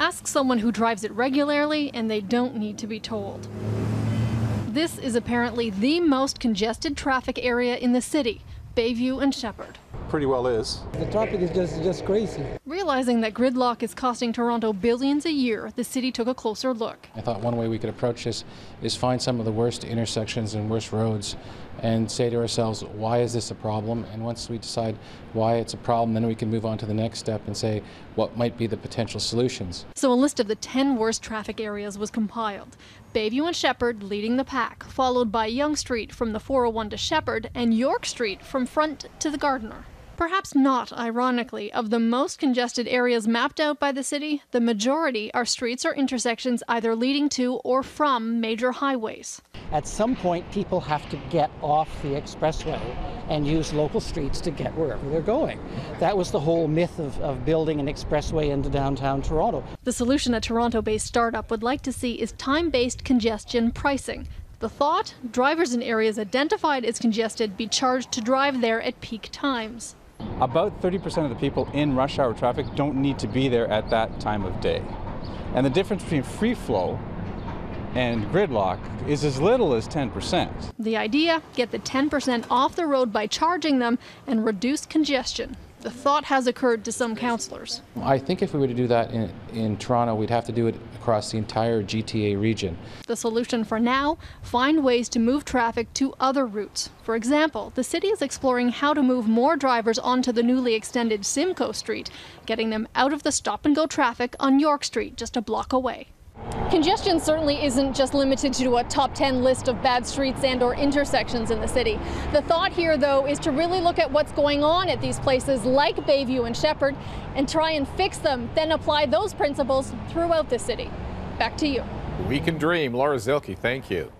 Ask someone who drives it regularly, and they don't need to be told. This is apparently the most congested traffic area in the city, Bayview and Shepherd. Pretty well is. The traffic is just crazy. Realizing that gridlock is costing Toronto billions a year, the city took a closer look. I thought one way we could approach this is find some of the worst intersections and worst roads and say to ourselves, why is this a problem? And once we decide why it's a problem, then we can move on to the next step and say what might be the potential solutions. So a list of the 10 worst traffic areas was compiled. Bayview and Shepherd leading the pack, followed by Yonge Street from the 401 to Shepherd and York Street from Front to the Gardiner. Perhaps not ironically, of the most congested areas mapped out by the city, the majority are streets or intersections either leading to or from major highways. At some point, people have to get off the expressway and use local streets to get wherever they're going. That was the whole myth of building an expressway into downtown Toronto. The solution a Toronto-based startup would like to see is time-based congestion pricing. The thought, drivers in areas identified as congested be charged to drive there at peak times. About 30% of the people in rush hour traffic don't need to be there at that time of day. And the difference between free flow and gridlock is as little as 10%. The idea, get the 10% off the road by charging them and reduce congestion. The thought has occurred to some councillors. I think if we were to do that in Toronto, we'd have to do it across the entire GTA region. The solution for now, find ways to move traffic to other routes. For example, the city is exploring how to move more drivers onto the newly extended Simcoe Street, getting them out of the stop-and-go traffic on York Street, just a block away. Congestion certainly isn't just limited to a top 10 list of bad streets and or intersections in the city. The thought here, though, is to really look at what's going on at these places like Bayview and Shepherd and try and fix them, then apply those principles throughout the city. Back to you. We can dream. Laura Zilke, thank you.